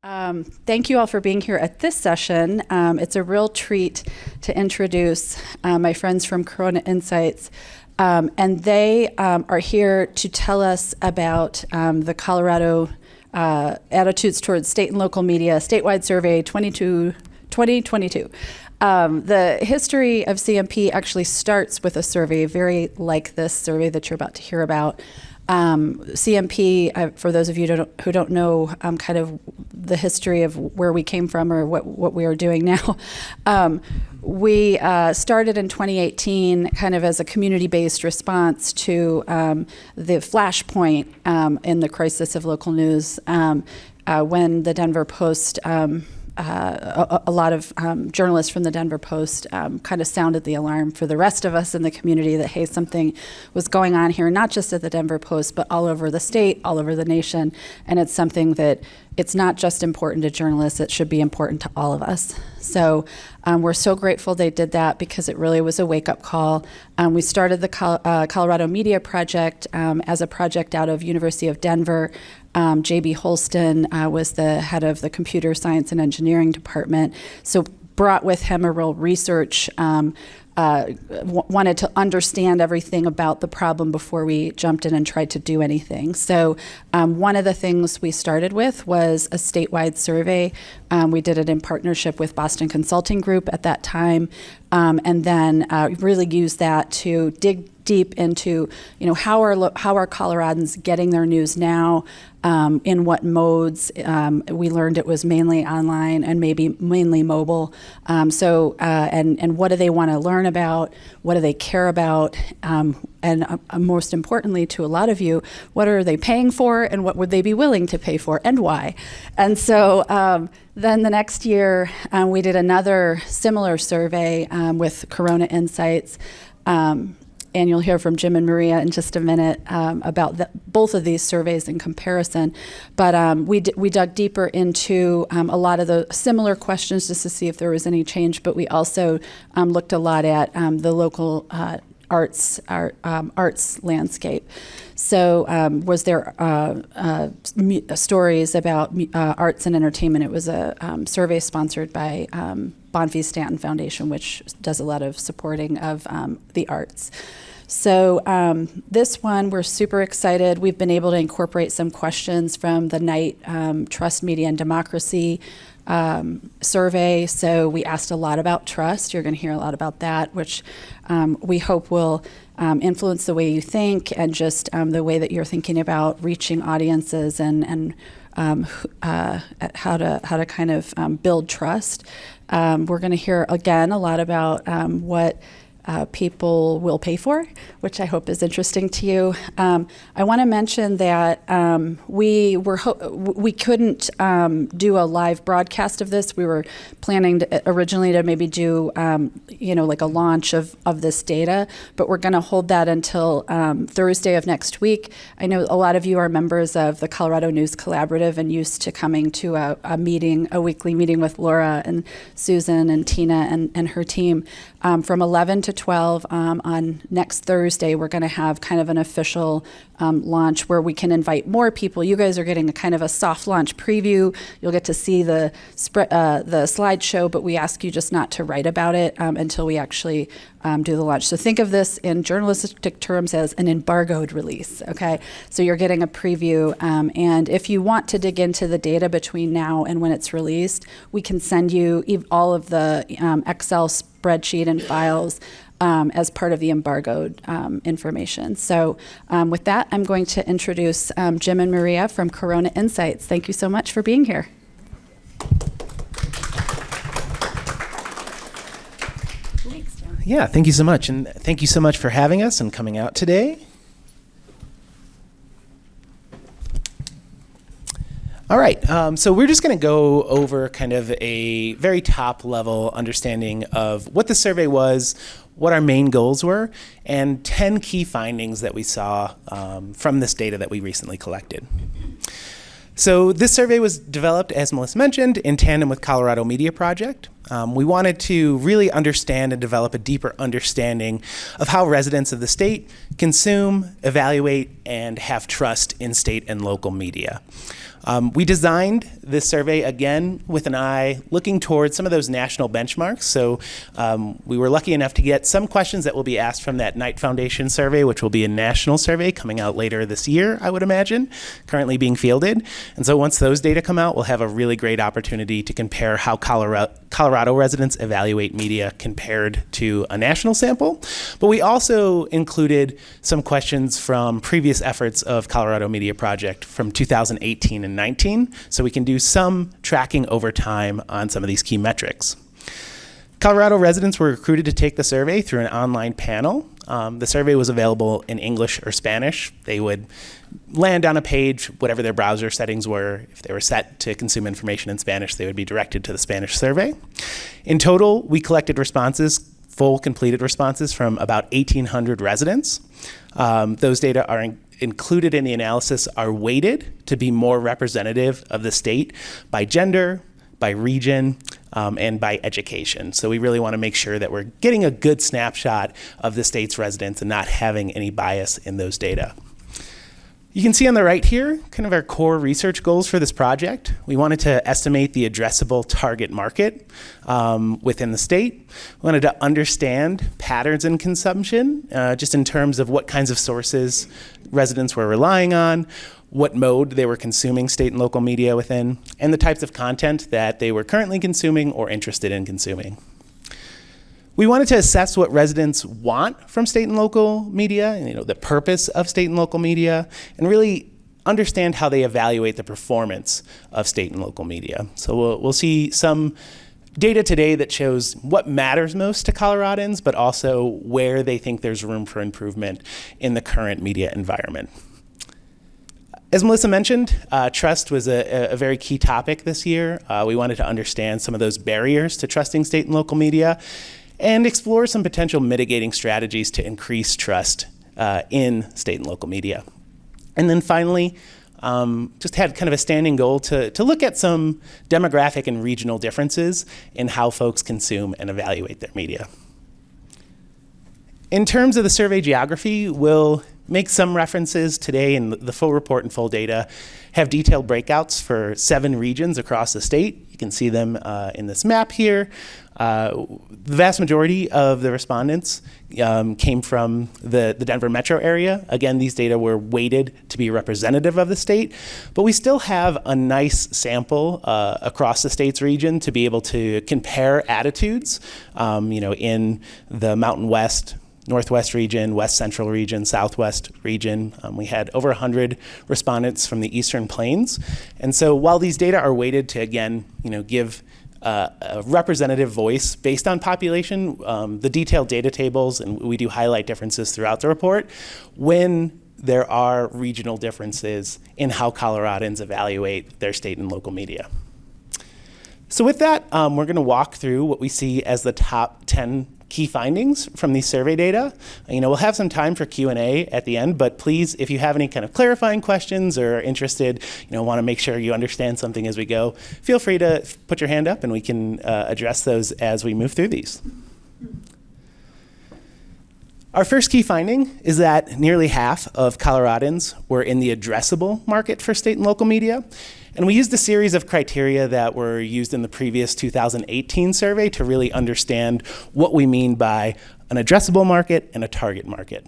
Thank you all for being here at this session. It's a real treat to introduce my friends from Corona Insights. And they are here to tell us about the Colorado Attitudes Towards State and Local Media Statewide Survey 2022. The history of CMP actually starts with a survey very like this survey that you're about to hear about. CMP, for those of you who don't know kind of the history of where we came from or what we are doing now, we started in 2018 kind of as a community-based response to the flashpoint in the crisis of local news when the Denver Post a lot of journalists from the Denver Post kind of sounded the alarm for the rest of us in the community that, hey, something was going on here, not just at the Denver Post, but all over the state, all over the nation. And it's something that it's not just important to journalists, it should be important to all of us. So we're so grateful they did that because it really was a wake-up call. We started the Colorado Media Project as a project out of University of Denver. J.B. Holston was the head of the Computer Science and Engineering Department, so brought with him a real research, wanted to understand everything about the problem before we jumped in and tried to do anything. So one of the things we started with was a statewide survey. We did it in partnership with Boston Consulting Group at that time, and then really used that to dig deep into, how are Coloradans getting their news now, in what modes. We learned it was mainly online and maybe mainly mobile. And what do they want to learn about? What do they care about? And most importantly to a lot of you, what are they paying for and what would they be willing to pay for and why? And so then the next year, we did another similar survey with Corona Insights. And you'll hear from Jim and Maria in just a minute about both of these surveys in comparison. But we dug deeper into a lot of the similar questions just to see if there was any change. But we also looked a lot at the local arts landscape. So was there stories about arts and entertainment? It was a survey sponsored by Bonfils Stanton Foundation, which does a lot of supporting of the arts. So this one, we're super excited. We've been able to incorporate some questions from the Knight Trust, Media, and Democracy survey. So we asked a lot about trust. You're going to hear a lot about that, which we hope will influence the way you think and just the way that you're thinking about reaching audiences and how to kind of build trust. We're going to hear again a lot about what people will pay for, which I hope is interesting to you. I want to mention that we couldn't do a live broadcast of this. We were planning originally to maybe do like a launch of this data, but we're going to hold that until Thursday of next week. I know a lot of you are members of the Colorado News Collaborative and used to coming to a weekly meeting with Laura and Susan and Tina and her team. From 11 to 12 on next Thursday, we're going to have kind of an official launch where we can invite more people. You guys are getting a kind of a soft launch preview. You'll get to see the slideshow, but we ask you just not to write about it until we actually do the launch. So think of this in journalistic terms as an embargoed release, okay? So you're getting a preview, and if you want to dig into the data between now and when it's released, we can send you all of the Excel spreadsheet and files as part of the embargoed information. So with that, I'm going to introduce Jim and Maria from Corona Insights. Thank you so much for being here. Yeah, thank you so much. And thank you so much for having us and coming out today. All right, so we're just going to go over kind of a very top-level understanding of what the survey was, what our main goals were, and 10 key findings that we saw from this data that we recently collected. So this survey was developed, as Melissa mentioned, in tandem with Colorado Media Project. We wanted to really understand and develop a deeper understanding of how residents of the state consume, evaluate, and have trust in state and local media. We designed this survey, again, with an eye looking towards some of those national benchmarks. So we were lucky enough to get some questions that will be asked from that Knight Foundation survey, which will be a national survey coming out later this year, I would imagine, currently being fielded. And so once those data come out, we'll have a really great opportunity to compare how Colorado residents evaluate media compared to a national sample. But we also included some questions from previous efforts of Colorado Media Project from 2018 and 19, so we can do some tracking over time on some of these key metrics. Colorado residents were recruited to take the survey through an online panel. The survey was available in English or Spanish. They would land on a page, whatever their browser settings were. If they were set to consume information in Spanish, they would be directed to the Spanish survey. In total, we collected responses, full completed responses from about 1,800 residents. Those data are included in the analysis are weighted to be more representative of the state by gender, by region, and by education. So we really want to make sure that we're getting a good snapshot of the state's residents and not having any bias in those data. You can see on the right here kind of our core research goals for this project. We wanted to estimate the addressable target market within the state. We wanted to understand patterns in consumption, just in terms of what kinds of sources residents were relying on, what mode they were consuming state and local media within, and the types of content that they were currently consuming or interested in consuming. We wanted to assess what residents want from state and local media, and, the purpose of state and local media, and really understand how they evaluate the performance of state and local media. So we'll see some data today that shows what matters most to Coloradans, but also where they think there's room for improvement in the current media environment. As Melissa mentioned, trust was a very key topic this year. We wanted to understand some of those barriers to trusting state and local media and explore some potential mitigating strategies to increase trust in state and local media. And then finally, just had kind of a standing goal to look at some demographic and regional differences in how folks consume and evaluate their media. In terms of the survey geography, we'll make some references today, and the full report and full data have detailed breakouts for 7 regions across the state. You can see them in this map here. The vast majority of the respondents came from the Denver metro area. Again, these data were weighted to be representative of the state, but we still have a nice sample across the state's region to be able to compare attitudes, in the Mountain West, Northwest region, West Central region, Southwest region. We had over 100 respondents from the Eastern Plains. And so while these data are weighted to, again, give a representative voice based on population, the detailed data tables, and we do highlight differences throughout the report, when there are regional differences in how Coloradans evaluate their state and local media. So with that, we're going to walk through what we see as the top 10 key findings from these survey data. We'll have some time for Q&A at the end, but please, if you have any kind of clarifying questions or are interested, want to make sure you understand something as we go, feel free to put your hand up and we can address those as we move through these. Our first key finding is that nearly half of Coloradans were in the addressable market for state and local media. And we used a series of criteria that were used in the previous 2018 survey to really understand what we mean by an addressable market and a target market.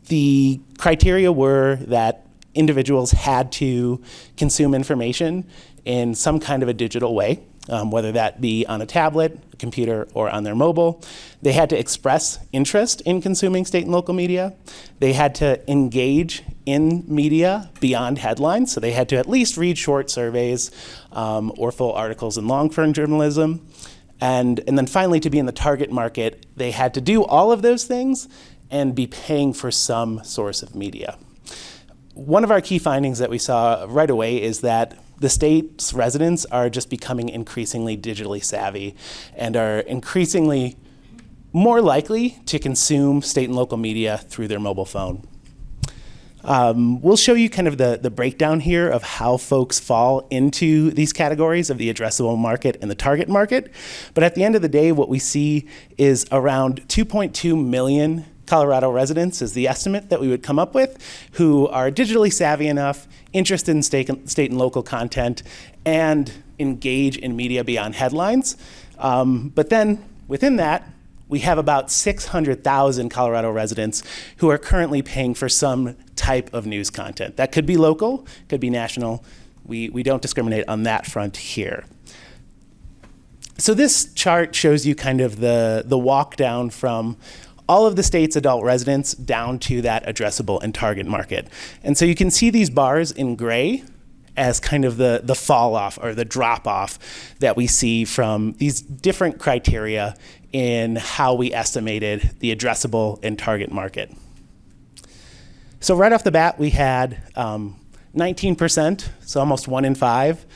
The criteria were that individuals had to consume information in some kind of a digital way, whether that be on a tablet, a computer, or on their mobile. They had to express interest in consuming state and local media. They had to engage in media beyond headlines, so they had to at least read short surveys or full articles in long-form journalism. And then finally, to be in the target market, they had to do all of those things and be paying for some source of media. One of our key findings that we saw right away is that the state's residents are just becoming increasingly digitally savvy and are increasingly more likely to consume state and local media through their mobile phone. We'll show you kind of the breakdown here of how folks fall into these categories of the addressable market and the target market. But at the end of the day, what we see is around 2.2 million Colorado residents is the estimate that we would come up with, who are digitally savvy enough, interested in state and local content, and engage in media beyond headlines. But then within that, we have about 600,000 Colorado residents who are currently paying for some type of news content. That could be local, could be national. We don't discriminate on that front here. So this chart shows you kind of the walk down from all of the state's adult residents down to that addressable and target market. And so you can see these bars in gray as kind of the fall off or the drop off that we see from these different criteria in how we estimated the addressable and target market. So right off the bat, we had 19%, so almost 1 in 5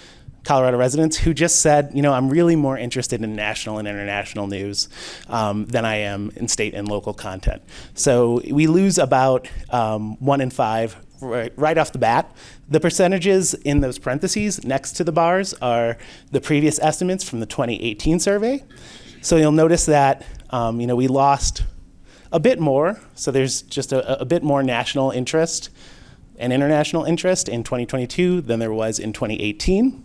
Colorado residents who just said, I'm really more interested in national and international news than I am in state and local content. So we lose about 1 in 5 right off the bat. The percentages in those parentheses next to the bars are the previous estimates from the 2018 survey. So you'll notice that we lost a bit more. So there's just a bit more national interest and international interest in 2022 than there was in 2018.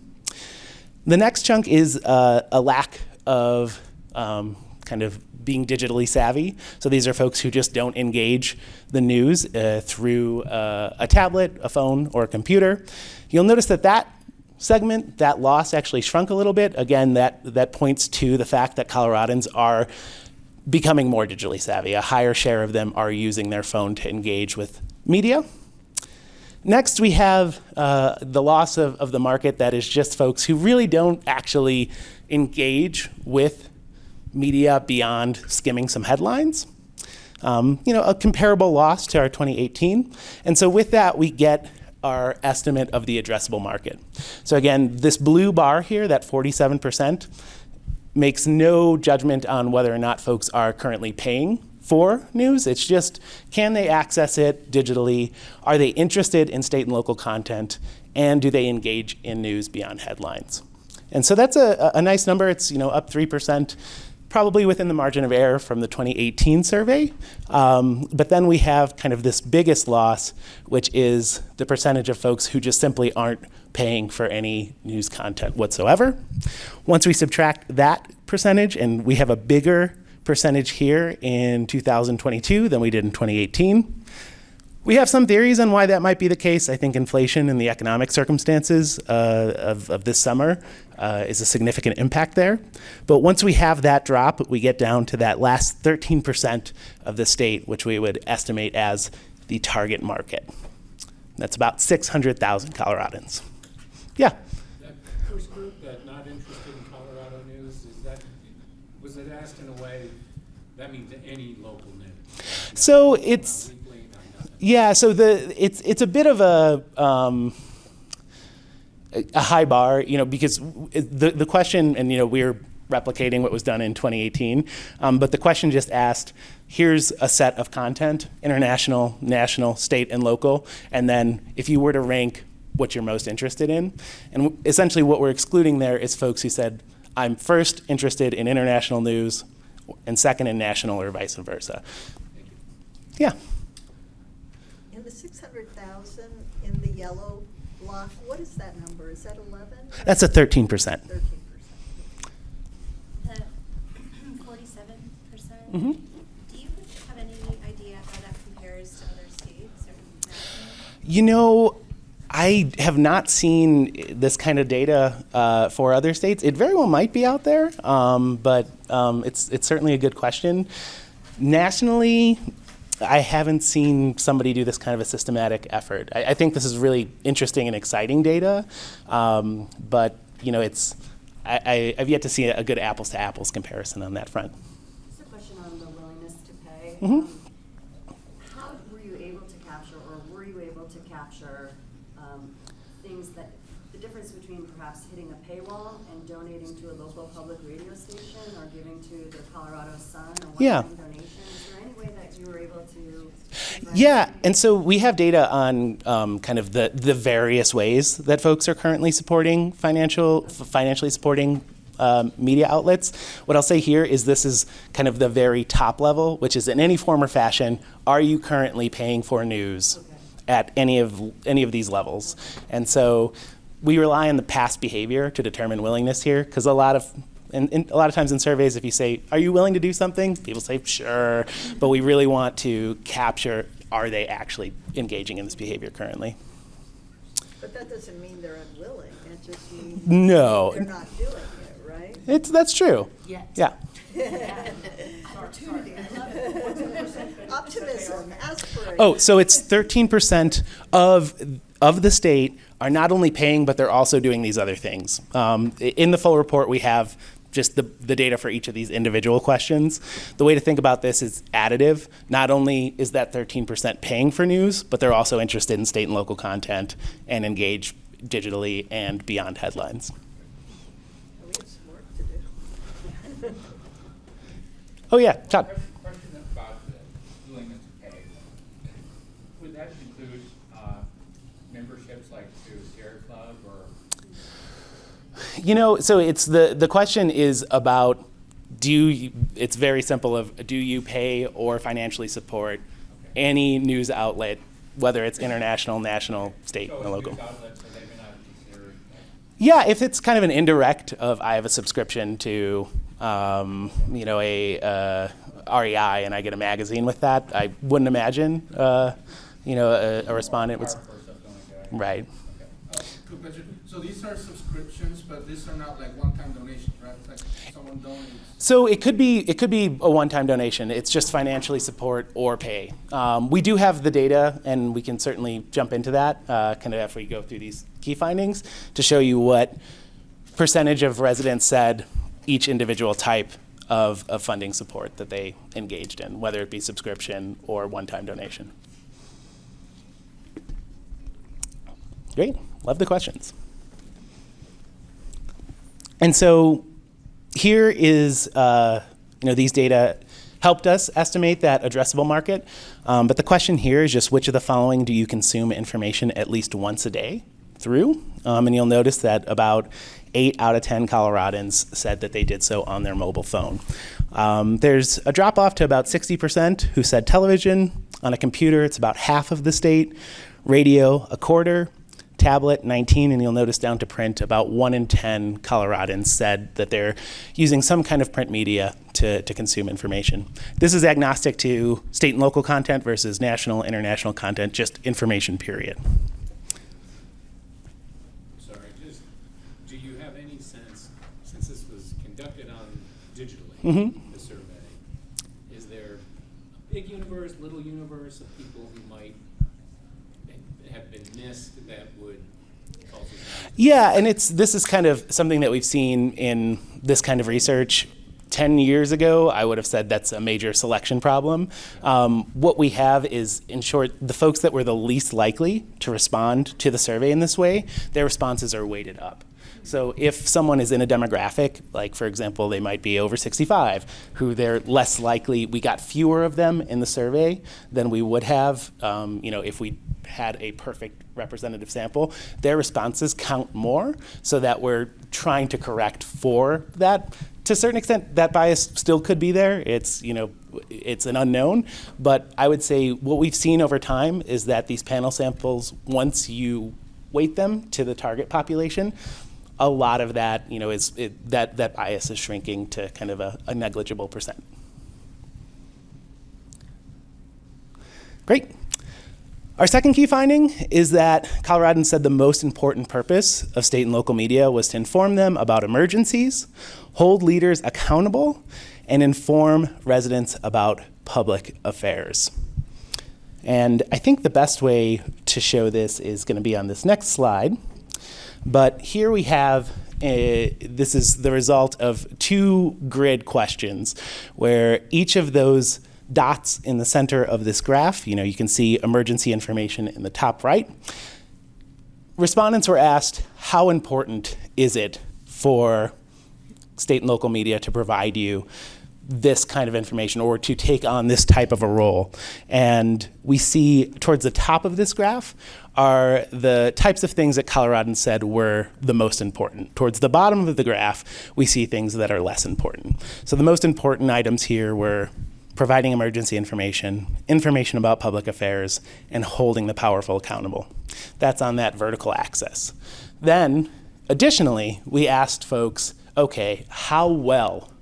The next chunk is a lack of kind of being digitally savvy. So these are folks who just don't engage the news through a tablet, a phone, or a computer. You'll notice that segment, that loss actually shrunk a little bit. Again, that points to the fact that Coloradans are becoming more digitally savvy. A higher share of them are using their phone to engage with media. Next, we have the loss of the market that is just folks who really don't actually engage with media beyond skimming some headlines. A comparable loss to our 2018. And so with that, we get our estimate of the addressable market. So again, this blue bar here, that 47%, makes no judgment on whether or not folks are currently paying for news. It's just, can they access it digitally? Are they interested in state and local content? And do they engage in news beyond headlines? And so that's a nice number. It's up 3%, probably within the margin of error from the 2018 survey. But then we have kind of this biggest loss, which is the percentage of folks who just simply aren't paying for any news content whatsoever. Once we subtract that percentage, and we have a bigger percentage here in 2022 than we did in 2018. We have some theories on why that might be the case. I think inflation and the economic circumstances of this summer is a significant impact there. But once we have that drop, we get down to that last 13% of the state, which we would estimate as the target market. That's about 600,000 Coloradans. Yeah? That first group that not interested in Colorado news, was it asked in a way, that means any local news? So it's... Yeah, so it's a bit of a high bar, because the question, and we're replicating what was done in 2018, but the question just asked, here's a set of content, international, national, state, and local, and then if you were to rank what you're most interested in, and essentially what we're excluding there is folks who said, I'm first interested in international news, and second in national, or vice versa. Yeah. In the 600,000 in the yellow block, what is that number? Is that 11? That's a 13%. 13%. The 47%. Mm-hmm. Do you have any idea how that compares to other states or nationally? I have not seen this kind of data for other states. It very well might be out there, but it's certainly a good question. Nationally, I haven't seen somebody do this kind of a systematic effort. I think this is really interesting and exciting data, but I've yet to see a good apples to apples comparison on that front. Just a question on the willingness to pay. Mm-hmm. How were you able to capture, or were you able to capture things that the the difference between perhaps hitting a paywall and donating to a local public radio station or giving to the Colorado Sun, a Yeah. one-time donation? Is there any way that you were able to? Yeah, and so we have data on kind of the various ways that folks are currently supporting financially supporting media outlets. What I'll say here is this is kind of the very top level, which is in any form or fashion, are you currently paying for news at any of these levels? And so we rely on the past behavior to determine willingness here, because a lot of times in surveys, if you say, are you willing to do something? People say, sure, but we really want to capture, are they actually engaging in this behavior currently? But that doesn't mean they're unwilling, it just means No. they're not doing it, right? That's true. Yeah. Opportunity, I love it. Optimism, aspiration. Oh, so it's 13% of the state are not only paying, but they're also doing these other things. In the full report, we have just the data for each of these individual questions. The way to think about this is additive. Not only is that 13% paying for news, but they're also interested in state and local content and engage digitally and beyond headlines. We have some work to do. Oh yeah, Todd. Question about the willingness to pay. Would that include memberships like to Sierra Club or? So it's the question is about it's very simple do you pay or financially support any news outlet, whether it's international, national, state, or local. News outlets, so they may not consider. Yeah, if it's kind of an indirect of I have a subscription to a REI and I get a magazine with that, I wouldn't imagine a respondent would. Right. Quick question. So these are subscriptions, but these are not like one-time donations, right? It's like someone donates. So it could be a one-time donation. It's just financially support or pay. We do have the data, and we can certainly jump into that kind of after we go through these key findings to show you what percentage of residents said each individual type of funding support that they engaged in, whether it be subscription or one-time donation. Great, love the questions. And so here is, these data helped us estimate that addressable market. But the question here is just which of the following do you consume information at least once a day through? And you'll notice that about 8 out of 10 Coloradans said that they did so on their mobile phone. There's a drop off to about 60% who said television. On a computer, it's about half of the state. Radio, a quarter. Tablet, 19, and you'll notice down to print, about 1 in 10 Coloradans said that they're using some kind of print media to consume information. This is agnostic to state and local content versus national, international content, just information, period. Sorry, do you have any sense, since this was conducted on digitally, the survey, is there a big universe, little universe of people who might have been missed that would also? Yeah, and this is kind of something that we've seen in this kind of research. 10 years ago, I would have said that's a major selection problem. What we have is, in short, the folks that were the least likely to respond to the survey in this way, their responses are weighted up. So if someone is in a demographic, like for example, they might be over 65, who they're less likely, we got fewer of them in the survey than we would have, if we had a perfect representative sample. Their responses count more, so that we're trying to correct for that. To a certain extent, that bias still could be there. It's an unknown, but I would say what we've seen over time is that these panel samples, once you weight them to the target population, a lot of that, that bias is shrinking to kind of a negligible percent. Great. Our second key finding is that Coloradans said the most important purpose of state and local media was to inform them about emergencies, hold leaders accountable, and inform residents about public affairs. And I think the best way to show this is going to be on this next slide. But here we have, this is the result of 2 grid questions, where each of those dots in the center of this graph, you can see emergency information in the top right. respondents were asked, how important is it for state and local media to provide you this kind of information or to take on this type of a role? And we see towards the top of this graph are the types of things that Coloradans said were the most important. Towards the bottom of the graph, we see things that are less important. So the most important items here were providing emergency information, information about public affairs, and holding the powerful accountable. That's on that vertical axis. Then, additionally, we asked folks, okay, how well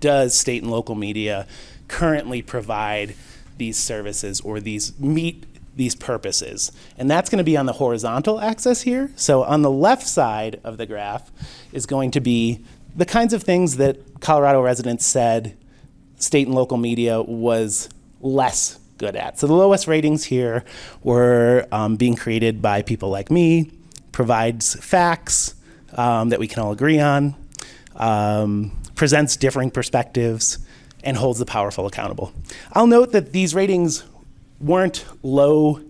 does state and local media currently provide these services or meet these purposes? And that's going to be on the horizontal axis here. So on the left side of the graph is going to be the kinds of things that Colorado residents said state and local media was less good at. So the lowest ratings here were being created by people like me, provides facts that we can all agree on, presents differing perspectives, and holds the powerful accountable. I'll note that these ratings weren't low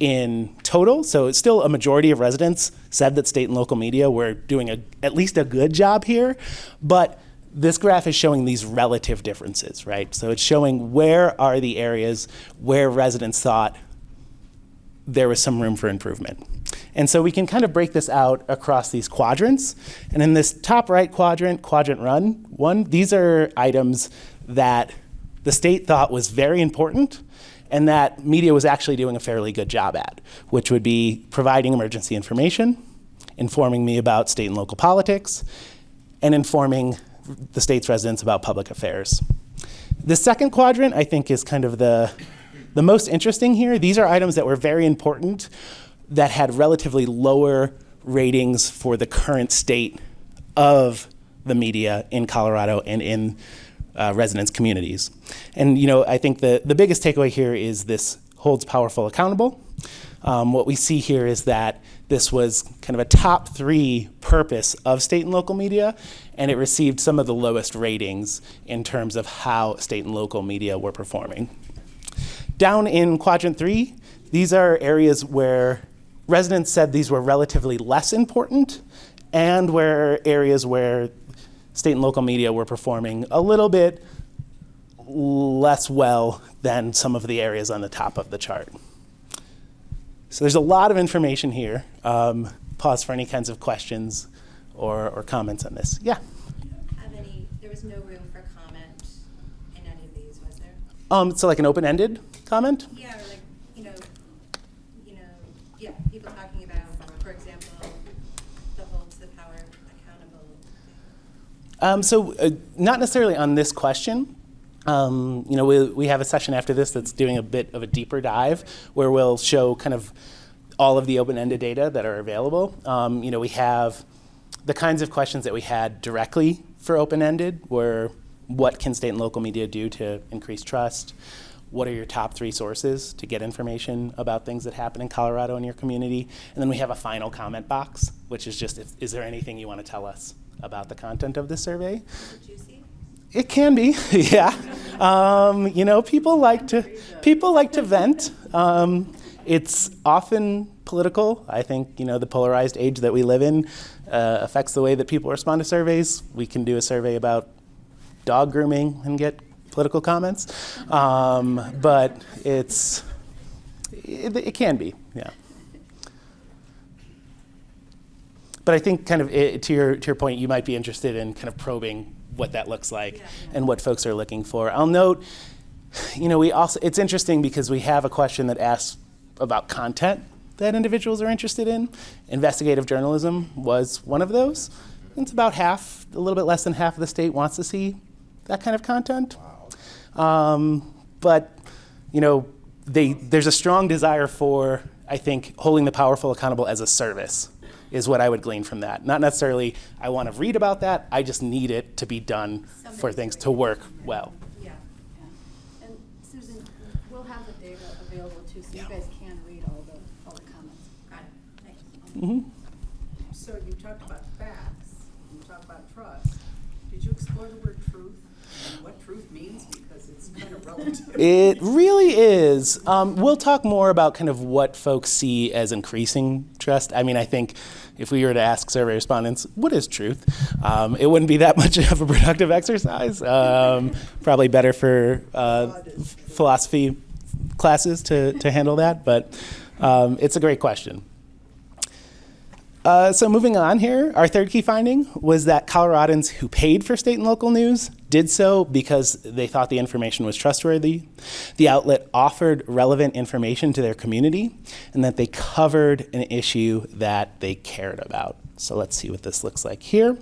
in total, so it's still a majority of residents said that state and local media were doing at least a good job here, but this graph is showing these relative differences, right? So it's showing where are the areas where residents thought there was some room for improvement. And so we can kind of break this out across these quadrants. And in this top right quadrant, quadrant one, these are items that the state thought was very important and that media was actually doing a fairly good job at, which would be providing emergency information, informing me about state and local politics, and informing the state's residents about public affairs. The second quadrant, I think, is kind of the most interesting here. These are items that were very important that had relatively lower ratings for the current state of the media in Colorado and in residents' communities. And I think the biggest takeaway here is this holds powerful accountable. What we see here is that this was kind of a top 3 purpose of state and local media, and it received some of the lowest ratings in terms of how state and local media were performing. Down in quadrant 3, these are areas where residents said these were relatively less important and where areas where state and local media were performing a little bit less well than some of the areas on the top of the chart. So there's a lot of information here. Pause for any kinds of questions or comments on this. Yeah? There was no room for comment in any of these, was there? So like an open-ended comment? Yeah, or like, yeah, people talking about, for example, the holds the power accountable. So not necessarily on this question. We have a session after this that's doing a bit of a deeper dive where we'll show kind of all of the open-ended data that are available. We have the kinds of questions that we had directly for open-ended were what can state and local media do to increase trust? What are your top 3 sources to get information about things that happen in Colorado in your community? And then we have a final comment box, which is just, is there anything you want to tell us about the content of the survey? Is it juicy? It can be, yeah. People like to vent. It's often political. I think, the polarized age that we live in affects the way that people respond to surveys. We can do a survey about dog grooming and get political comments, but it can be, yeah. But I think kind of to your point, you might be interested in kind of probing what that looks like and what folks are looking for. I'll note, it's interesting because we have a question that asks about content that individuals are interested in. Investigative journalism was one of those. It's about half, a little bit less than half of the state wants to see that kind of content. But there's a strong desire for, I think, holding the powerful accountable as a service is what I would glean from that. Not necessarily I want to read about that, I just need it to be done for things to work well. Yeah. And Susan, we'll have the data available too, so you guys can read all the comments. Got it. Thanks. Mm-hmm. So you talked about facts, you talked about trust. Could you explore the word truth and what truth means? Because it's kind of relative. It really is. We'll talk more about kind of what folks see as increasing trust. I mean, I think if we were to ask survey respondents, what is truth? It wouldn't be that much of a productive exercise. Probably better for philosophy classes to handle that, but it's a great question. So moving on here, our third key finding was that Coloradans who paid for state and local news did so because they thought the information was trustworthy, the outlet offered relevant information to their community, and that they covered an issue that they cared about. So let's see what this looks like here.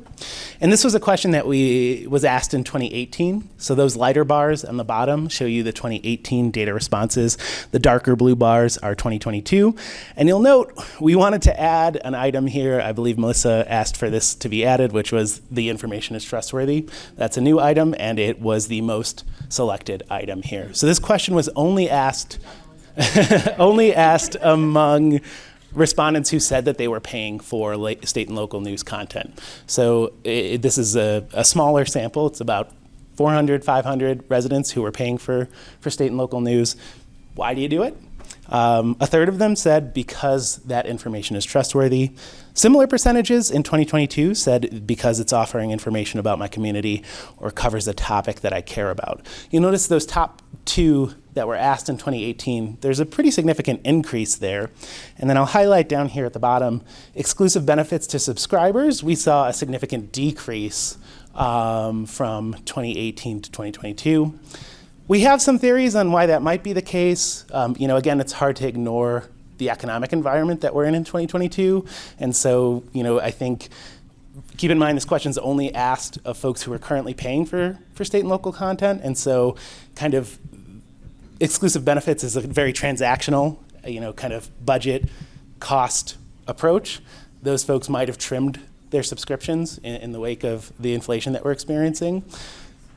And this was a question that was asked in 2018. So those lighter bars on the bottom show you the 2018 data responses. The darker blue bars are 2022. And you'll note we wanted to add an item here. I believe Melissa asked for this to be added, which was the information is trustworthy. That's a new item, and it was the most selected item here. So this question was only asked among respondents who said that they were paying for state and local news content. So this is a smaller sample. It's about 400, 500 residents who were paying for state and local news. Why do you do it? A third of them said because that information is trustworthy. Similar percentages in 2022 said because it's offering information about my community or covers a topic that I care about. You notice those top two that were asked in 2018, there's a pretty significant increase there. And then I'll highlight down here at the bottom, exclusive benefits to subscribers. We saw a significant decrease from 2018 to 2022. We have some theories on why that might be the case. Again, it's hard to ignore the economic environment that we're in 2022. And so, I think, keep in mind this question is only asked of folks who are currently paying for state and local content. And so kind of exclusive benefits is a very transactional, kind of budget cost approach. Those folks might have trimmed their subscriptions in the wake of the inflation that we're experiencing.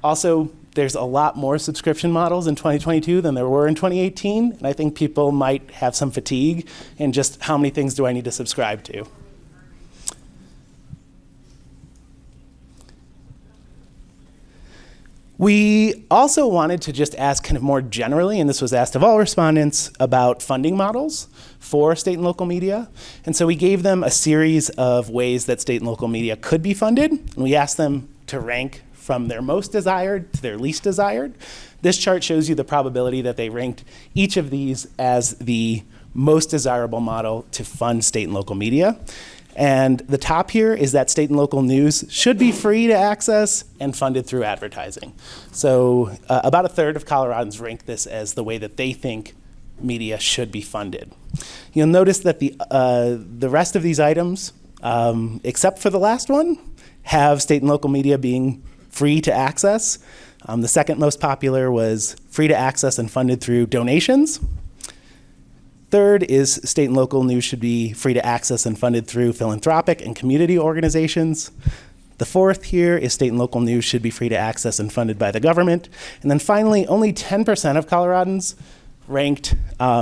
Also, there's a lot more subscription models in 2022 than there were in 2018, and I think people might have some fatigue in just how many things do I need to subscribe to. We also wanted to just ask kind of more generally, and this was asked of all respondents, about funding models for state and local media. And so we gave them a series of ways that state and local media could be funded, and we asked them to rank from their most desired to their least desired. This chart shows you the probability that they ranked each of these as the most desirable model to fund state and local media. And the top here is that state and local news should be free to access and funded through advertising. So about a third of Coloradans rank this as the way that they think media should be funded. You'll notice that the rest of these items, except for the last one, have state and local media being free to access. The second most popular was free to access and funded through donations. Third is state and local news should be free to access and funded through philanthropic and community organizations. The fourth here is state and local news should be free to access and funded by the government. And then finally, only 10% of Coloradans ranked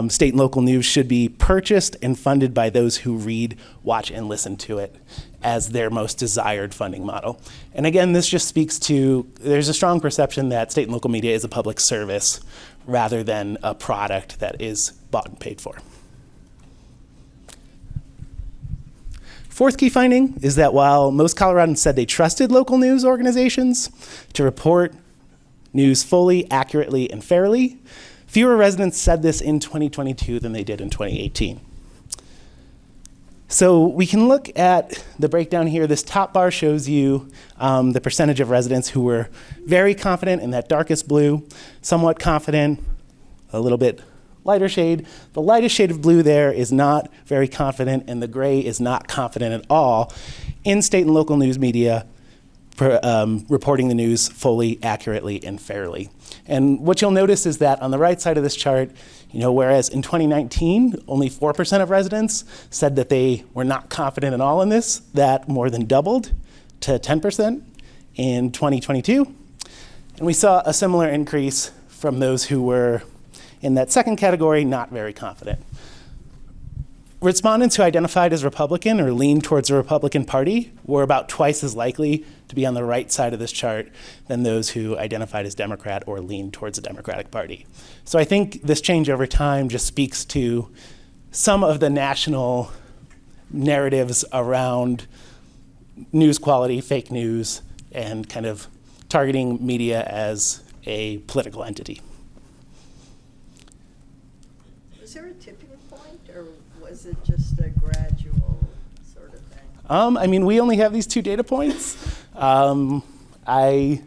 state and local news should be purchased and funded by those who read, watch, and listen to it as their most desired funding model. And again, this just speaks to, there's a strong perception that state and local media is a public service rather than a product that is bought and paid for. Fourth key finding is that while most Coloradans said they trusted local news organizations to report news fully, accurately, and fairly, fewer residents said this in 2022 than they did in 2018. So we can look at the breakdown here. This top bar shows you the percentage of residents who were very confident in that darkest blue, somewhat confident, a little bit lighter shade. The lightest shade of blue there is not very confident, and the gray is not confident at all in state and local news media reporting the news fully, accurately, and fairly. And what you'll notice is that on the right side of this chart, whereas in 2019, only 4% of residents said that they were not confident at all in this, that more than doubled to 10% in 2022. And we saw a similar increase from those who were in that second category, not very confident. respondents who identified as Republican or leaned towards the Republican Party were about twice as likely to be on the right side of this chart than those who identified as Democrat or leaned towards the Democratic Party. So I think this change over time just speaks to some of the national narratives around news quality, fake news, and kind of targeting media as a political entity. Was there a tipping point, or was it just a gradual sort of thing? I mean, we only have these 2 data points. I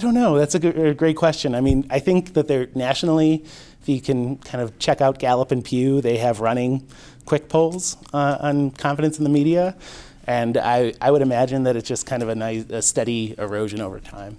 don't know. That's a great question. I mean, I think that they're nationally, if you can kind of check out Gallup and Pew, they have running quick polls on confidence in the media. And I would imagine that it's just kind of a steady erosion over time.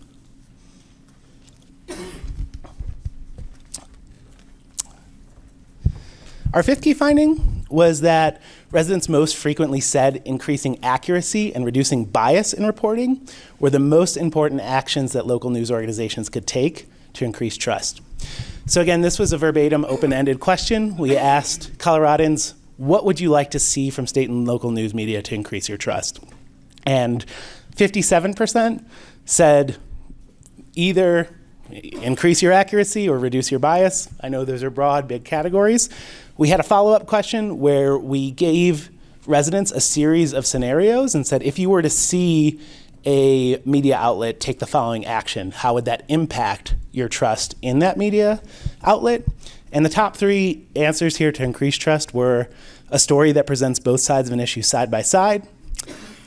Our 5th key finding was that residents most frequently said increasing accuracy and reducing bias in reporting were the most important actions that local news organizations could take to increase trust. So again, this was a verbatim, open-ended question. We asked Coloradans, what would you like to see from state and local news media to increase your trust? And 57% said either increase your accuracy or reduce your bias. I know those are broad, big categories. We had a follow-up question where we gave residents a series of scenarios and said, if you were to see a media outlet take the following action, how would that impact your trust in that media outlet? And the top 3 answers here to increase trust were a story that presents both sides of an issue side by side,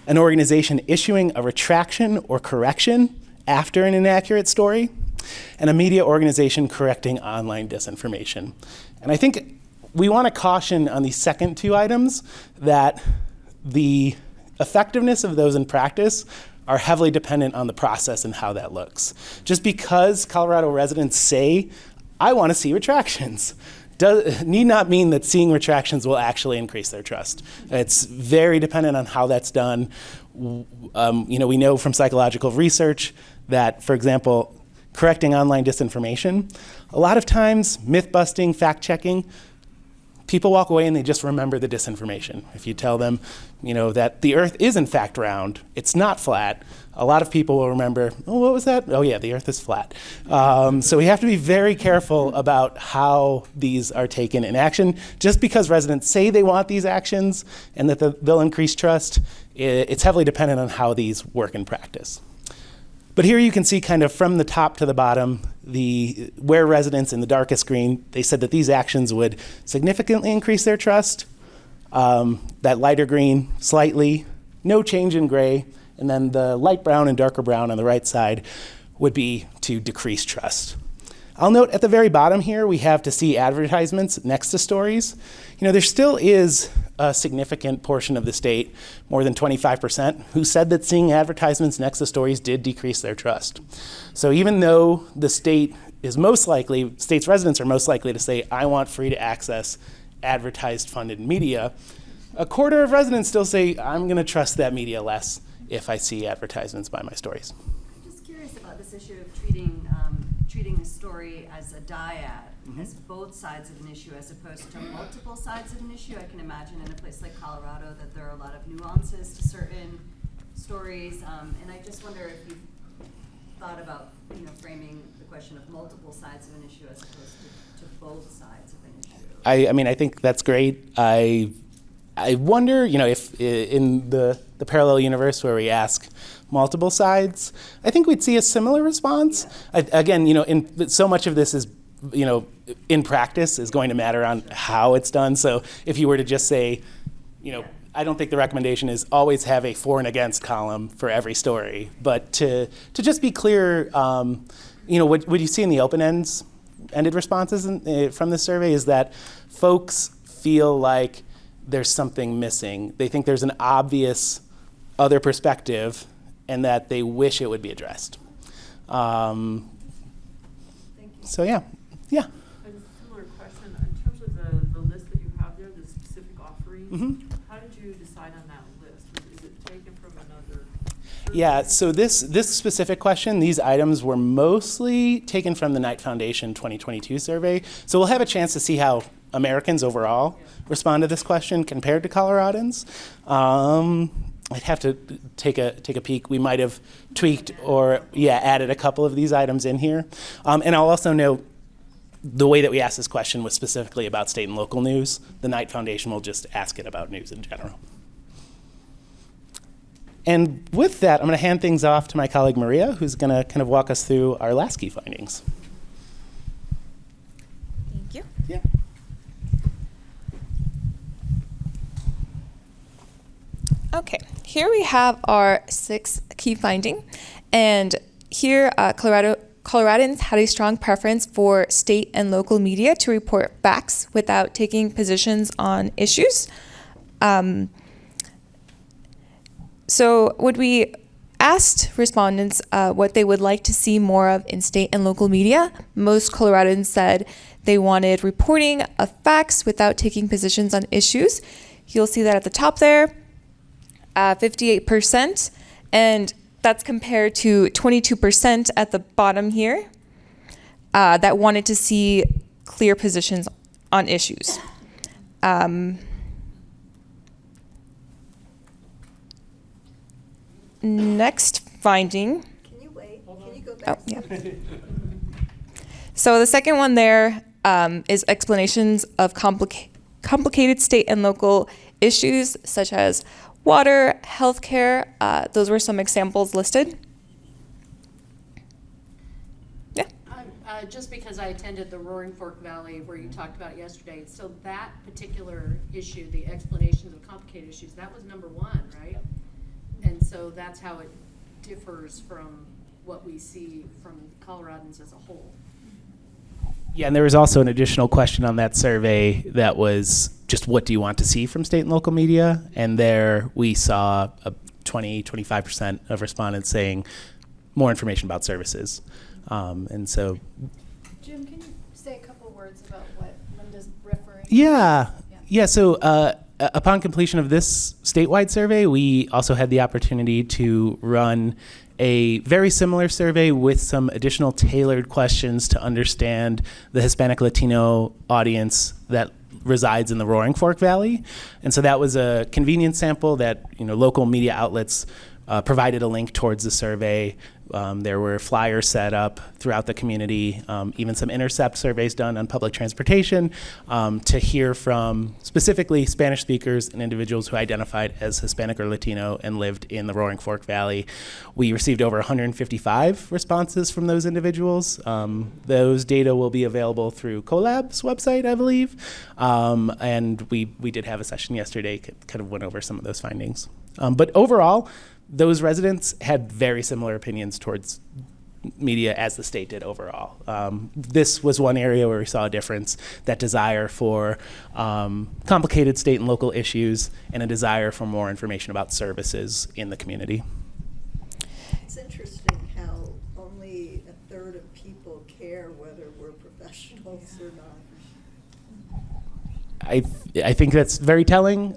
an organization issuing a retraction or correction after an inaccurate story, and a media organization correcting online disinformation. And I think we want to caution on these second 2 items that the effectiveness of those in practice are heavily dependent on the process and how that looks. Just because Colorado residents say, I want to see retractions, need not mean that seeing retractions will actually increase their trust. It's very dependent on how that's done. We know from psychological research that, for example, correcting online disinformation, a lot of times myth-busting, fact-checking, people walk away and they just remember the disinformation. If you tell them, that the earth is in fact round, it's not flat, a lot of people will remember, oh, what was that? Oh yeah, the earth is flat. So we have to be very careful about how these are taken in action. Just because residents say they want these actions and that they'll increase trust, it's heavily dependent on how these work in practice. But here you can see kind of from the top to the bottom, where residents in the darkest green, they said that these actions would significantly increase their trust. That lighter green, slightly, no change in gray, and then the light brown and darker brown on the right side would be to decrease trust. I'll note at the very bottom here, we have to see advertisements next to stories. There still is a significant portion of the state, more than 25%, who said that seeing advertisements next to stories did decrease their trust. So even though the state's residents are most likely to say, I want free to access advertised funded media, a quarter of residents still say, I'm going to trust that media less if I see advertisements by my stories. I'm just curious about this issue of treating the story as a dyad, as both sides of an issue as opposed to multiple sides of an issue. I can imagine in a place like Colorado that there are a lot of nuances to certain stories, and I just wonder if you've thought about framing the question of multiple sides of an issue as opposed to both sides of an issue. I mean, I think that's great. I wonder, if in the parallel universe where we ask multiple sides, I think we'd see a similar response. Again, so much of this is, in practice is going to matter on how it's done. So if you were to just say, I don't think the recommendation is always have a for and against column for every story, but to just be clear, what you see in the open-ended responses from this survey is that folks feel like there's something missing. They think there's an obvious other perspective and that they wish it would be addressed. Thank you. So yeah. A similar question, in terms of the list that you have there, the specific offerings, how did you decide on that list? Is it taken from another survey? Yeah, so this specific question, these items were mostly taken from the Knight Foundation 2022 survey. So we'll have a chance to see how Americans overall respond to this question compared to Coloradans. I'd have to take a peek. We might have tweaked or added a couple of these items in here. And I'll also note the way that we asked this question was specifically about state and local news. The Knight Foundation will just ask it about news in general. And with that, I'm going to hand things off to my colleague Maria, who's going to kind of walk us through our last key findings. Thank you. Yeah. Okay, here we have our 6th key finding, and here Coloradans had a strong preference for state and local media to report facts without taking positions on issues. So when we asked respondents what they would like to see more of in state and local media, most Coloradans said they wanted reporting of facts without taking positions on issues. You'll see that at the top there, 58%, and that's compared to 22% at the bottom here that wanted to see clear positions on issues. Next finding. Can you wait? Can you go back? Oh, yeah. So the second one there is explanations of complicated state and local issues such as water, healthcare. Those were some examples listed. Yeah. Just because I attended the Roaring Fork Valley where you talked about yesterday, so that particular issue, the explanations of complicated issues, that was number 1, right? And so that's how it differs from what we see from Coloradans as a whole. Yeah, and there was also an additional question on that survey that was just what do you want to see from state and local media? And there we saw a 25% of respondents saying more information about services. And so... Jim, can you say a couple words about what Linda's referring to? Yeah, so upon completion of this statewide survey, we also had the opportunity to run a very similar survey with some additional tailored questions to understand the Hispanic Latino audience that resides in the Roaring Fork Valley. And so that was a convenience sample that local media outlets provided a link towards the survey. There were flyers set up throughout the community, even some intercept surveys done on public transportation to hear from specifically Spanish speakers and individuals who identified as Hispanic or Latino and lived in the Roaring Fork Valley. We received over 155 responses from those individuals. Those data will be available through CoLab's website, I believe. And we did have a session yesterday, kind of went over some of those findings. But overall, those residents had very similar opinions towards media as the state did overall. This was one area where we saw a difference, that desire for complicated state and local issues and a desire for more information about services in the community. It's interesting how only a third of people care whether we're professionals or not. I think that's very telling.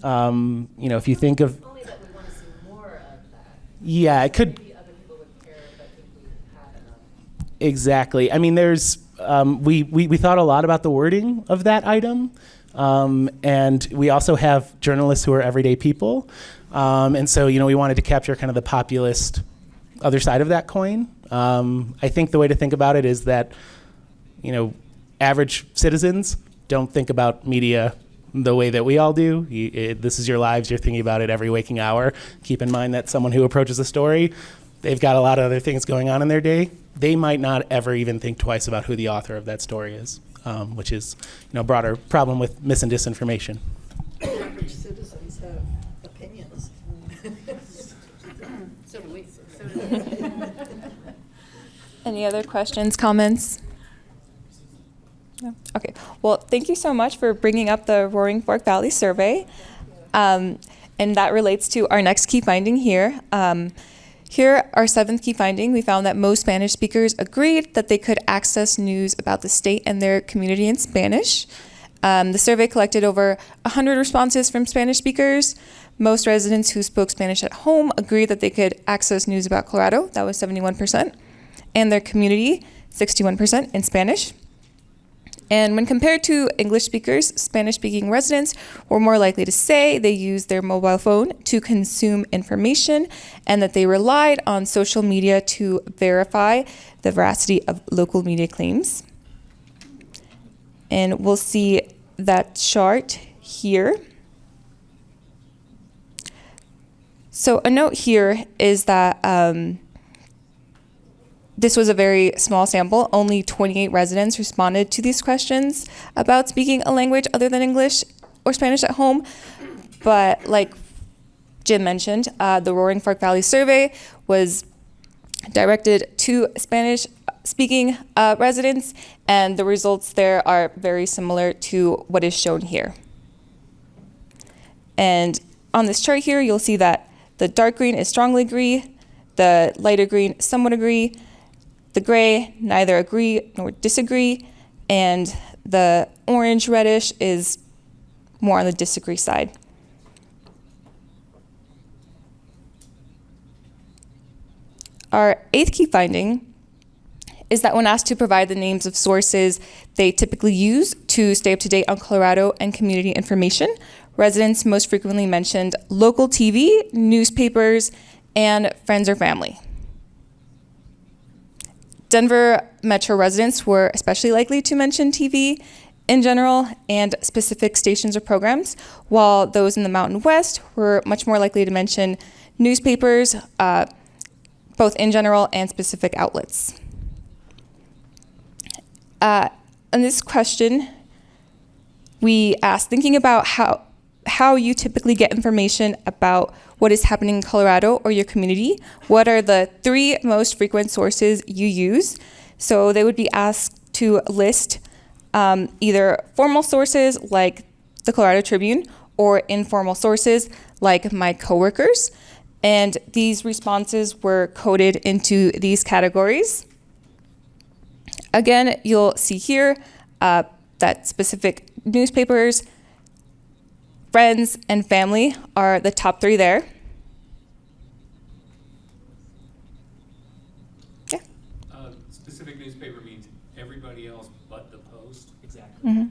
If you think of... Only that we want to see more of that. Yeah, it could... Maybe other people would care, but think we have enough. Exactly. I mean, there's... we thought a lot about the wording of that item. And we also have journalists who are everyday people. And so, we wanted to capture kind of the populist other side of that coin. I think the way to think about it is that, average citizens don't think about media the way that we all do. This is your lives. You're thinking about it every waking hour. Keep in mind that someone who approaches a story, they've got a lot of other things going on in their day. They might not ever even think twice about who the author of that story is, which is a broader problem with mis and disinformation. Average citizens have opinions. So do we. Any other questions, comments? No? Okay. Well, thank you so much for bringing up the Roaring Fork Valley survey. And that relates to our next key finding here. Here, our 7th key finding, we found that most Spanish speakers agreed that they could access news about the state and their community in Spanish. The survey collected over 100 responses from Spanish speakers. Most residents who spoke Spanish at home agreed that they could access news about Colorado. That was 71%. And their community, 61% in Spanish. And when compared to English speakers, Spanish-speaking residents were more likely to say they used their mobile phone to consume information and that they relied on social media to verify the veracity of local media claims. And we'll see that chart here. So a note here is that this was a very small sample. Only 28 residents responded to these questions about speaking a language other than English or Spanish at home. But like Jim mentioned, the Roaring Fork Valley survey was directed to Spanish-speaking residents, and the results there are very similar to what is shown here. And on this chart here, you'll see that the dark green is strongly agree, the lighter green somewhat agree, the gray neither agree nor disagree, and the orange reddish is more on the disagree side. Our eighth key finding is that when asked to provide the names of sources they typically use to stay up to date on Colorado and community information, residents most frequently mentioned local TV, newspapers, and friends or family. Denver Metro residents were especially likely to mention TV in general and specific stations or programs, while those in the Mountain West were much more likely to mention newspapers, both in general and specific outlets. In this question, we asked, thinking about how you typically get information about what is happening in Colorado or your community, what are the 3 most frequent sources you use? So they would be asked to list either formal sources like the Colorado Tribune or informal sources like my coworkers. And these responses were coded into these categories. Again, you'll see here that specific newspapers, friends, and family are the top 3 there. Yeah. Specific newspaper means everybody else but the Post? Exactly. Mm-hmm.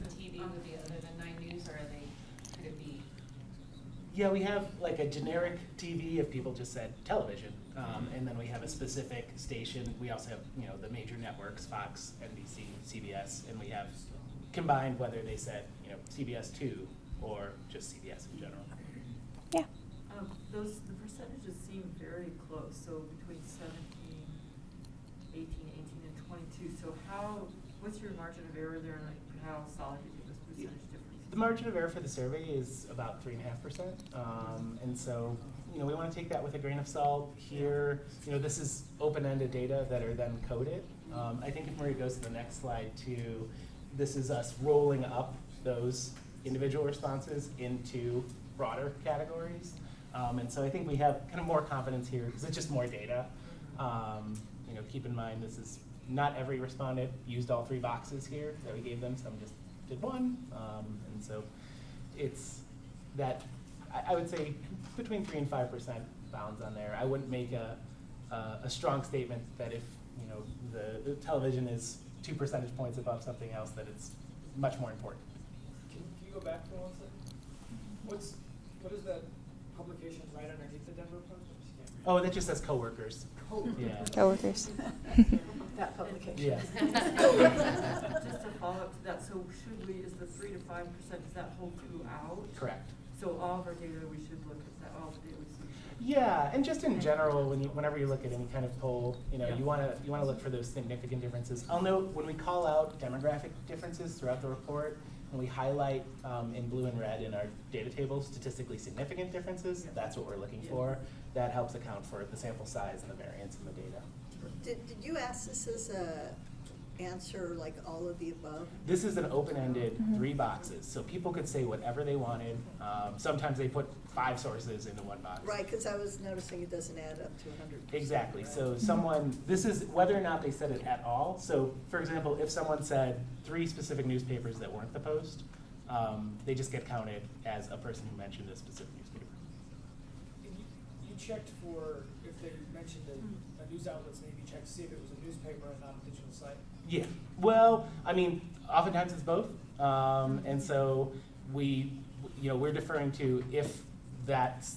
The TV would be other than 9 News, or could it be? Yeah, we have like a generic TV if people just said television, and then we have a specific station. We also have, the major networks, Fox, NBC, CBS, and we have combined whether they said, CBS 2 or just CBS in general. Yeah. The percentages seem very close, so between 17, 18, 18, and 22. So what's your margin of error there, and how solid do you think this percentage difference? The margin of error for the survey is about 3.5%, and so we want to take that with a grain of salt. Here, this is open-ended data that are then coded. I think if Maria goes to the next slide too, this is us rolling up those individual responses into broader categories, and so I think we have kind of more confidence here because it's just more data. Keep in mind this is not every respondent used all 3 boxes here that we gave them. Some just did one, and so it's that I would say between 3 and 5% bounds on there. I wouldn't make a strong statement that if the television is 2 percentage points above something else, that it's much more important. Can you go back for 1 second? What is that publication right underneath the Denver Post? Oh, that just says coworkers. Yeah. Coworkers. That publication. Yeah. Just to follow up to that, so is the 3 to 5%, does that hold true out? Correct. So all of our data, we should look at that, all the data we see. Yeah, and just in general, whenever you look at any kind of poll, you want to look for those significant differences. I'll note when we call out demographic differences throughout the report, and we highlight in blue and red in our data table statistically significant differences, that's what we're looking for. That helps account for the sample size and the variance in the data. Did you ask this as a answer like all of the above? This is an open-ended 3 boxes, so people could say whatever they wanted. Sometimes they put 5 sources into 1 box. Right, because I was noticing it doesn't add up to 100%. Exactly. Right? So this is whether or not they said it at all. So for example, if someone said 3 specific newspapers that weren't the Post, they just get counted as a person who mentioned a specific newspaper. You checked for if they mentioned that news outlets maybe check to see if it was a newspaper and not a digital site. Yeah, well, I mean, oftentimes it's both. And so we're deferring to if that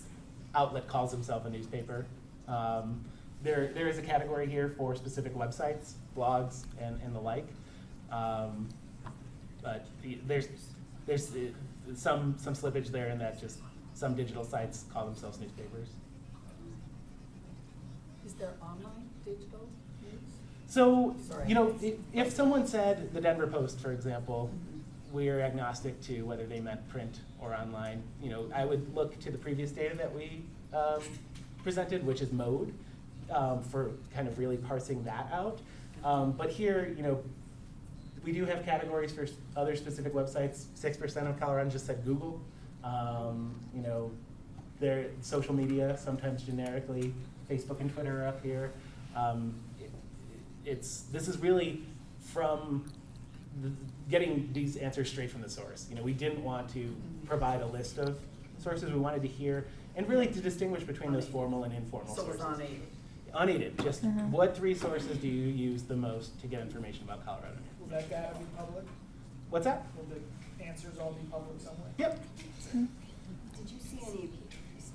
outlet calls himself a newspaper. There is a category here for specific websites, blogs, and the like. But there's some slippage there in that just some digital sites call themselves newspapers. Is there online digital news? So, Sorry. if someone said the Denver Post, for example, we're agnostic to whether they meant print or online. I would look to the previous data that we presented, which is mode, for kind of really parsing that out. But here, we do have categories for other specific websites. 6% of Coloradans just said Google. Their social media, sometimes generically, Facebook and Twitter are up here. This is really from getting these answers straight from the source. We didn't want to provide a list of sources. We wanted to hear, and really to distinguish between those formal and informal sources. So it's unaided. Unaided, just what 3 sources do you use the most to get information about Colorado? Will that data be public? What's that? Will the answers all be public somewhere? Yep.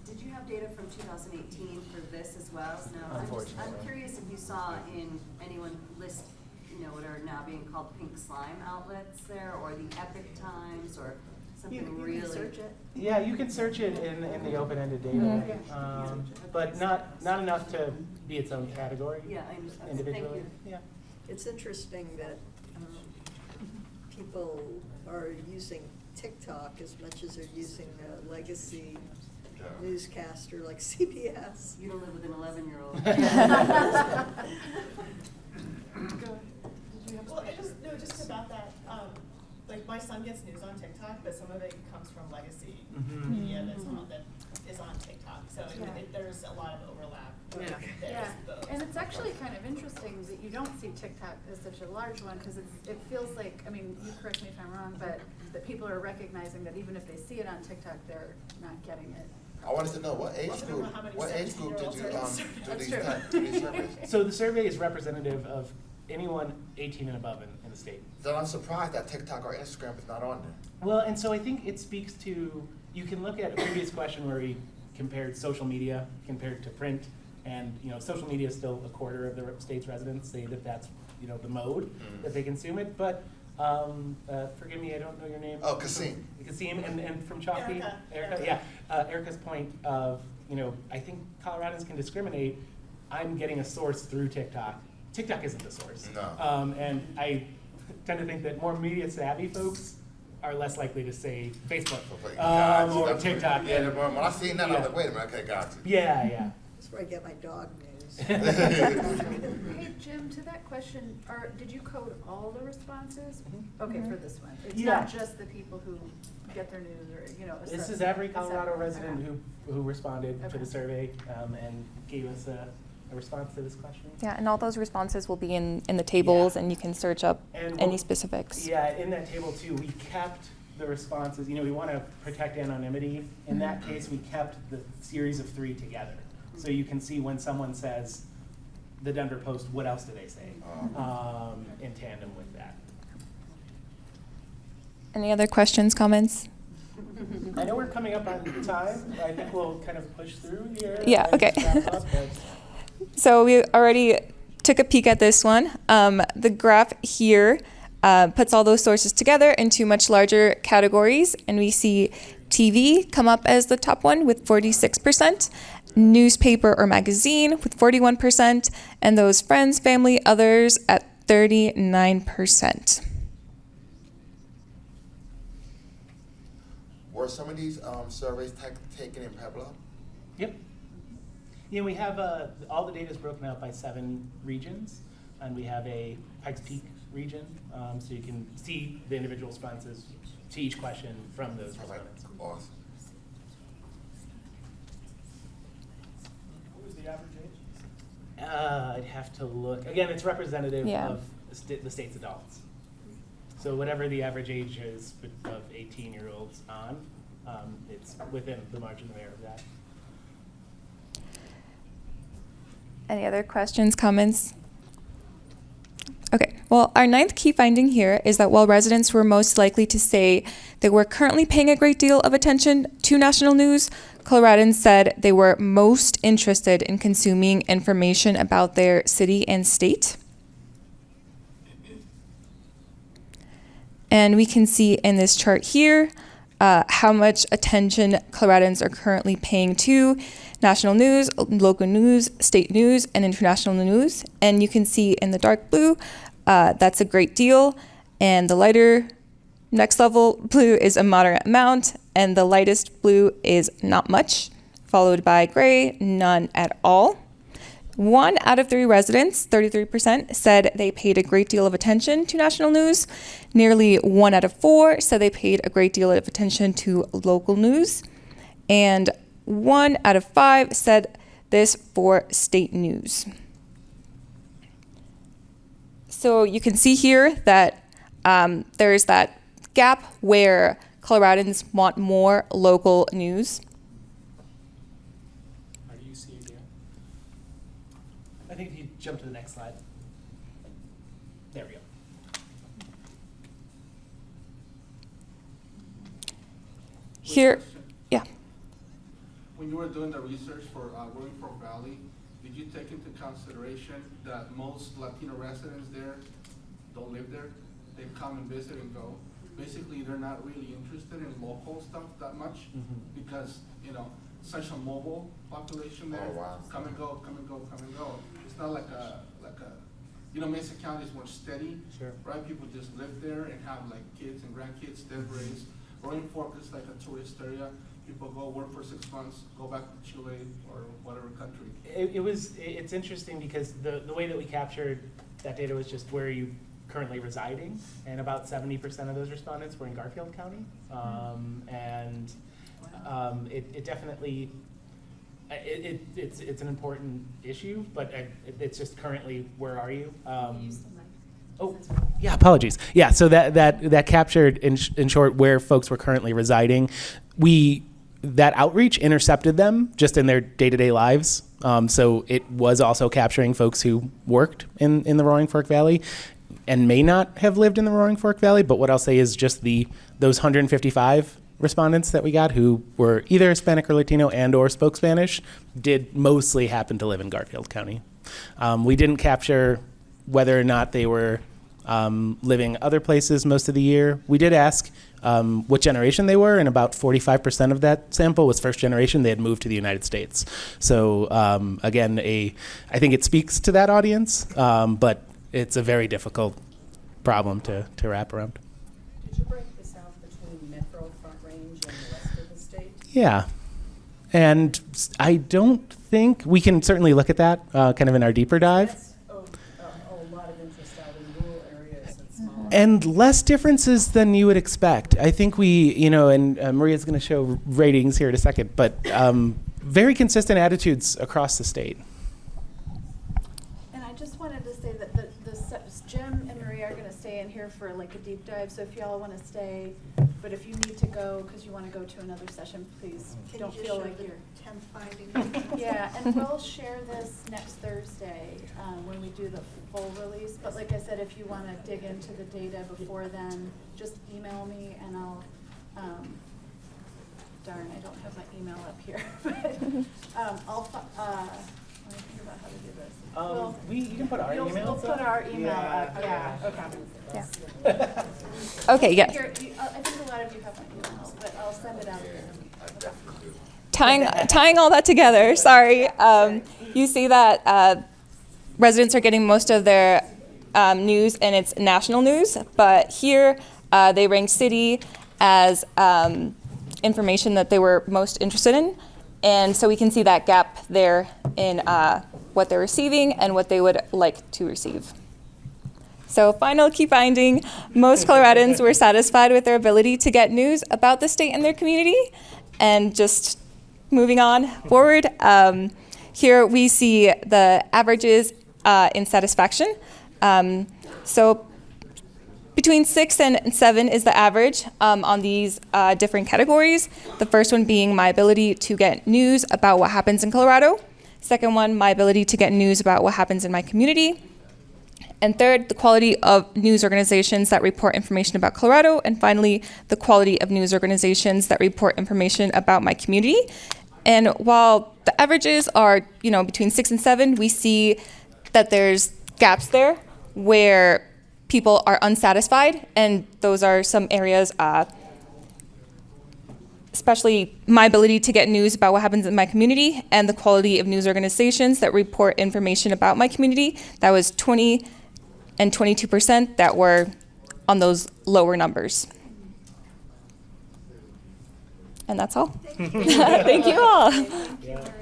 Did you have data from 2018 for this as well? No, Unfortunately. I'm curious if you saw in anyone list, what are now being called pink slime outlets there, or the Epic Times, or something really. You can search it. Yeah, you can search it in the open-ended data, but not enough to be its own category. Yeah, I understand. Individually. Thank you. Yeah. It's interesting that people are using TikTok as much as they're using a legacy newscaster like CBS. You don't live with an 11-year-old. Well, just about that. Like my son gets news on TikTok, but some of it comes from legacy media that is on TikTok. So there's a lot of overlap. Yeah, and it's actually kind of interesting that you don't see TikTok as such a large one, because it feels like, I mean, you correct me if I'm wrong, but that people are recognizing that even if they see it on TikTok, they're not getting it. I wanted to know what age group did you do these surveys? So the survey is representative of anyone 18 and above in the state. Then I'm surprised that TikTok or Instagram is not on there. Well, and so I think it speaks to, you can look at a previous question where we compared social media compared to print, and social media is still a quarter of the state's residents say that that's the mode that they consume it. But forgive me, I don't know your name. Oh, Kasim. Kasim, and from Chalky, Erica. Yeah, Erica's point of I think Coloradans can discriminate. I'm getting a source through TikTok. TikTok isn't the source. No. And I tend to think that more media savvy folks are less likely to say Facebook or TikTok. Yeah, when I seen that, I was like, wait a minute, okay, got you. Yeah. That's where I get my dog news. Hey, Jim, to that question, did you code all the responses? Okay, for this one. It's not just the people who get their news or, This is every Colorado resident who responded to the survey and gave us a response to this question. Yeah, and all those responses will be in the tables, and you can search up any specifics. Yeah, in that table too, we kept the responses. We want to protect anonymity. In that case, we kept the series of 3 together. So you can see when someone says the Denver Post, what else do they say in tandem with that. Any other questions, comments? I know we're coming up on time. I think we'll kind of push through here. Yeah, okay. So we already took a peek at this one. The graph here puts all those sources together into much larger categories, and we see TV come up as the top one with 46%, newspaper or magazine with 41%, and those friends, family, others at 39%. Were some of these surveys taken in Pueblo? Yep. Yeah, we have all the data is broken out by 7 regions, and we have a Pikes Peak region, so you can see the individual responses to each question from those respondents. Awesome. What was the average age? I'd have to look. Again, it's representative of the state's adults. So whatever the average age is of 18-year-olds on, it's within the margin of error of that. Any other questions, comments? Okay, well, our ninth key finding here is that while residents were most likely to say they were currently paying a great deal of attention to national news, Coloradans said they were most interested in consuming information about their city and state. And we can see in this chart here how much attention Coloradans are currently paying to national news, local news, state news, and international news. And you can see in the dark blue, that's a great deal. And the lighter next level blue is a moderate amount. And the lightest blue is not much, followed by gray, none at all. 1 out of 3 residents, 33%, said they paid a great deal of attention to national news. Nearly 1 out of 4 said they paid a great deal of attention to local news. And 1 out of 5 said this for state news. So you can see here that there's that gap where Coloradans want more local news. How do you see it again? I think if you jump to the next slide. There we go. Here, yeah. When you were doing the research for Roaring Fork Valley, did you take into consideration that most Latino residents there don't live there? They come and visit and go. Basically, they're not really interested in local stuff that much because, you know, such a mobile population there. Oh, wow. Come and go, come and go, come and go. It's not like a, you know, Mesa County is more steady, Sure. right? People just live there and have like kids and grandkids, they're raised. Roaring Fork is like a tourist area. People go work for 6 months, go back to Chile or whatever country. It's interesting because the way that we captured that data was just where you currently residing, and about 70% of those respondents were in Garfield County. It definitely, it's an important issue, but it's just currently, where are you? Oh, yeah, apologies. Yeah, so that captured in short where folks were currently residing. That outreach intercepted them just in their day-to-day lives. So it was also capturing folks who worked in the Roaring Fork Valley and may not have lived in the Roaring Fork Valley. But what I'll say is just those 155 respondents that we got who were either Hispanic or Latino and or spoke Spanish did mostly happen to live in Garfield County. We didn't capture whether or not they were living other places most of the year. We did ask what generation they were, and about 45% of that sample was first generation. They had moved to the United States. So again, I think it speaks to that audience, but it's a very difficult problem to wrap around. Did you break this out between Metro, Front Range, and the rest of the state? Yeah, and I don't think we can certainly look at that kind of in our deeper dive. A lot of interest out in rural areas and small. And less differences than you would expect. I think and Maria's going to show ratings here in a second, but very consistent attitudes across the state. And I just wanted to say that Jim and Maria are going to stay in here for like a deep dive, so if y'all want to stay, but if you need to go because you want to go to another session, please don't feel like you're 10th finding. Yeah, and we'll share this next Thursday when we do the full release. But like I said, if you want to dig into the data before then, just email me and I'll, darn, I don't have my email up here. But let me think about how to do this. You can put our email. We'll put our email up. Yeah. Okay. Yeah. Okay, yes. I think a lot of you have my email, but I'll send it out again. Tying all that together, sorry. You see that residents are getting most of their news and it's national news, but here they rank city as information that they were most interested in. And so we can see that gap there in what they're receiving and what they would like to receive. So final key finding, most Coloradans were satisfied with their ability to get news about the state and their community. And just moving on forward, here we see the averages in satisfaction. So between 6 and 7 is the average on these different categories. The first one being my ability to get news about what happens in Colorado. Second one, my ability to get news about what happens in my community. And third, the quality of news organizations that report information about Colorado. And finally, the quality of news organizations that report information about my community. And while the averages are, between 6 and 7, we see that there's gaps there where people are unsatisfied, and those are some areas, especially my ability to get news about what happens in my community and the quality of news organizations that report information about my community. That was 20 and 22% that were on those lower numbers. And that's all. Thank you all. Thank you very